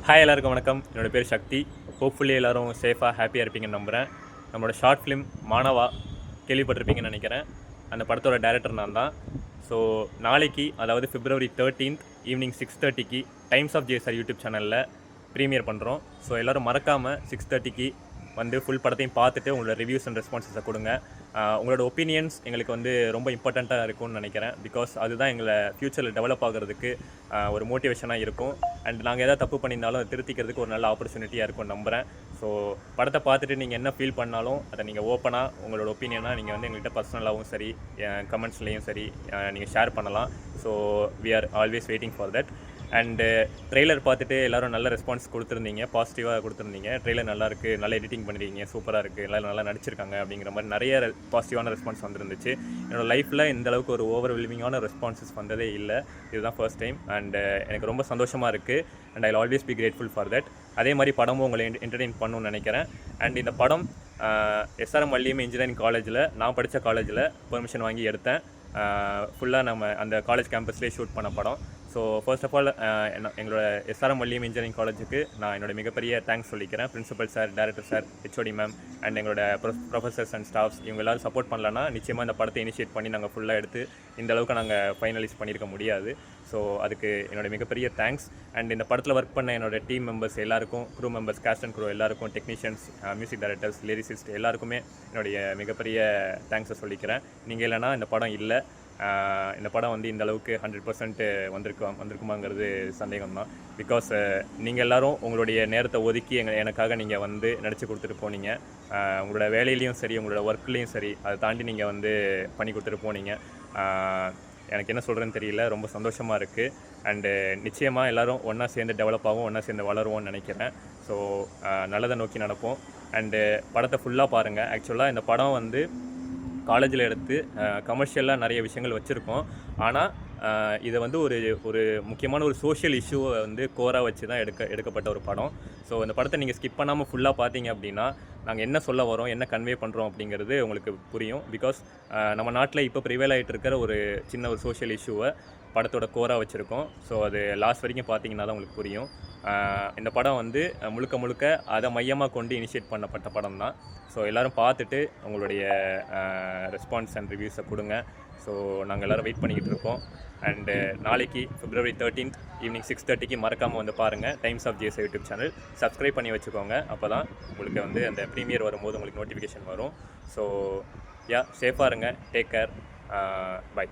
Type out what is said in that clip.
Hi எல்லாருக்கும் வணக்கம். என்னோடய பேர் சக்தி. ஹோப்ஃபுல்லி எல்லோரும் சேஃபாக ஹாப்பியாக இருப்பீங்கன்னு நம்புகிறேன். நம்மளோட ஷார்ட் ஃபிலிம் மானவா கேள்விப்பட்டிருப்பீங்கன்னு நினைக்கிறேன். அந்த படத்தோட டைரக்டர் நான் தான். ஸோ நாளைக்கு, அதாவது February 13th ஈவினிங் 6:30க்கு டைம்ஸ் ஆஃப் ஜேஎஸ்ஆர் யூடியூப் சேனலில் ப்ரீமியர் பண்ணுறோம். ஸோ எல்லோரும் மறக்காமல் 6:30க்கு வந்து ஃபுல் படத்தையும் பார்த்துட்டு உங்களோட ரிவ்யூஸ் அண்ட் ரெஸ்பான்சஸை கொடுங்க. உங்களோட ஒப்பீனியன்ஸ் எங்களுக்கு வந்து ரொம்ப இம்பார்ட்டண்ட்டாக இருக்கும்னு நினைக்கிறேன். பிகாஸ் அதுதான் எங்களை ஃப்யூச்சரில் டெவலப் ஆகிறதுக்கு ஒரு மோட்டிவேஷனாக இருக்கும். அண்ட் நாங்கள் எதாவது தப்பு பண்ணியிருந்தாலும் அதை திருத்திக்கிறதுக்கு ஒரு நல்ல ஆப்பர்ச்சுனிட்டியாக இருக்கும்னு நம்புகிறேன். ஸோ படத்தை பார்த்துட்டு நீங்கள் என்ன ஃபீல் பண்ணாலும் அதை நீங்கள் ஓப்பனாக உங்களோட ஒப்பீனியனாக நீங்கள் வந்து எங்கள்கிட்ட பர்சனலாகவும் சரி, கமெண்ட்ஸ்லேயும் சரி நீங்கள் ஷேர் பண்ணலாம். So we are always waiting for that. And trailer பார்த்துட்டு எல்லோரும் நல்ல ரெஸ்பான்ஸ் கொடுத்துருந்தீங்க, பாசிட்டிவாக கொடுத்துருந்தீங்க. ட்ரெய்லர் நல்லாயிருக்கு, நல்லா எடிட்டிங் பண்ணியிருக்கீங்க, சூப்பராக இருக்குது, எல்லோரும் நல்லா நடிச்சிருக்காங்க அப்படிங்கிற மாதிரி நிறைய பாசிட்டிவான ரெஸ்பான்ஸ் வந்துருந்துச்சு. என்னோடய லைஃப்பில் இந்தளவுக்கு ஒரு ஓவர்வெல்மிங்கான ரெஸ்பான்சஸ் வந்ததே இல்லை. இதுதான் ஃபர்ஸ்ட் டைம். அண்டு எனக்கு ரொம்ப சந்தோஷமாக இருக்குது. And I will always be grateful for that. அதே மாதிரி படமும் உங்களை என்டர்டெயின் பண்ணணும்னு நினைக்கிறேன். அண்ட் இந்த படம் எஸ்ஆர்எம் வள்ளியம் இன்ஜினியரிங் காலேஜில், நான் படித்த காலேஜில் பெர்மிஷன் வாங்கி எடுத்தேன். ஃபுல்லாக நம்ம அந்த காலேஜ் கேம்பஸ்லேயே ஷூட் பண்ண படம். ஸோ ஃபர்ஸ்ட் ஆஃப் ஆல் எங்களோட எஸ்ஆர்எம் வள்ளியம் இன்ஜினியரிங் காலேஜுக்கு நான் என்னோட மிகப்பெரிய தேங்க்ஸ் சொல்லிக்கிறேன். Principal sir, director sir, HOD ma'am and எங்களோட ப்ரொஃபஸர்ஸ் அண்ட் ஸ்டாஃப்ஸ் இவங்க எல்லோரும் சப்போர்ட் பண்ணலன்னா நிச்சயமாக இந்த படத்தை இனிஷியேட் பண்ணி நாங்கள் ஃபுல்லாக எடுத்து இந்த அளவுக்கு நாங்கள் ஃபைனலைஸ் பண்ணியிருக்க முடியாது. ஸோ அதுக்கு என்னோடய மிகப்பெரிய தேங்க்ஸ். அண்ட் இந்த படத்தில் ஒர்க் பண்ண என்னோடய டீம் மெம்பர்ஸ் எல்லாருக்கும், crew members, cast and crew எல்லாருக்கும், டெக்னீஷியன்ஸ், மியூசிக் டைரக்டர்ஸ், லிரிசிஸ்ட் எல்லாருக்குமே என்னுடைய மிகப்பெரிய தேங்க்ஸை சொல்லிக்கிறேன். நீங்கள் இல்லைனா இந்த படம் இல்லை. இந்த படம் வந்து இந்த அளவுக்கு 100% வந்திருக்குமாங்கிறது சந்தேகம் தான். பிகாஸ் நீங்கள் எல்லோரும் உங்களுடைய நேரத்தை ஒதுக்கி எனக்காக நீங்கள் வந்து நடித்து கொடுத்துட்டு போனீங்க. உங்களோட வேலையிலையும் சரி, உங்களோட ஒர்க்லேயும் சரி, அதை தாண்டி நீங்கள் வந்து பண்ணி கொடுத்துட்டு போனீங்க. எனக்கு என்ன சொல்கிறேன்னு தெரியல, ரொம்ப சந்தோஷமாக இருக்குது. அண்டு நிச்சயமாக எல்லோரும் ஒன்றா சேர்ந்து டெவலப் ஆகும், ஒன்றா சேர்ந்து வளருவோம்னு நினைக்கிறேன். ஸோ நல்லதை நோக்கி நடப்போம். அண்டு படத்தை ஃபுல்லாக பாருங்கள். ஆக்சுவலாக இந்த படம் வந்து காலேஜில் எடுத்து கமர்ஷியலாக நிறைய விஷயங்கள் வச்சுருக்கோம். ஆனால் இதை வந்து ஒரு முக்கியமான ஒரு சோஷியல் இஷ்யூவை வந்து கோராக வச்சு தான் எடுக்கப்பட்ட ஒரு படம். ஸோ இந்த படத்தை நீங்கள் ஸ்கிப் பண்ணாமல் ஃபுல்லாக பார்த்தீங்க அப்படின்னா நாங்கள் என்ன சொல்ல வரோம், என்ன கன்வே பண்ணுறோம் அப்படிங்கிறது உங்களுக்கு புரியும். பிகாஸ் நம்ம நாட்டில் இப்போ ப்ரிவேல் ஆகிட்டு இருக்கிற ஒரு சின்ன ஒரு சோஷியல் இஷ்யூவை படத்தோட கோராக வச்சுருக்கோம். ஸோ அது லாஸ்ட் வரைக்கும் பார்த்தீங்கன்னா தான் உங்களுக்கு புரியும். இந்த படம் வந்து முழுக்க அதை மையமாக கொண்டு இனிஷியேட் பண்ணப்பட்ட படம் தான். ஸோ எல்லோரும் பார்த்துட்டு உங்களுடைய ரெஸ்பான்ஸ் அண்ட் ரிவ்யூஸை கொடுங்க. ஸோ நாங்கள் எல்லோரும் வெயிட் பண்ணிக்கிட்டு இருக்கோம். அண்டு நாளைக்கு February 13th ஈவினிங் 6:30க்கு மறக்காமல் வந்து பாருங்கள். Times of JSR YouTube channel subscribe பண்ணி வச்சுக்கோங்க. அப்போ தான் உங்களுக்கு வந்து அந்த ப்ரீமியர் வரும்போது உங்களுக்கு நோட்டிஃபிகேஷன் வரும். ஸோ சேஃபாக இருங்க. Take care. பை.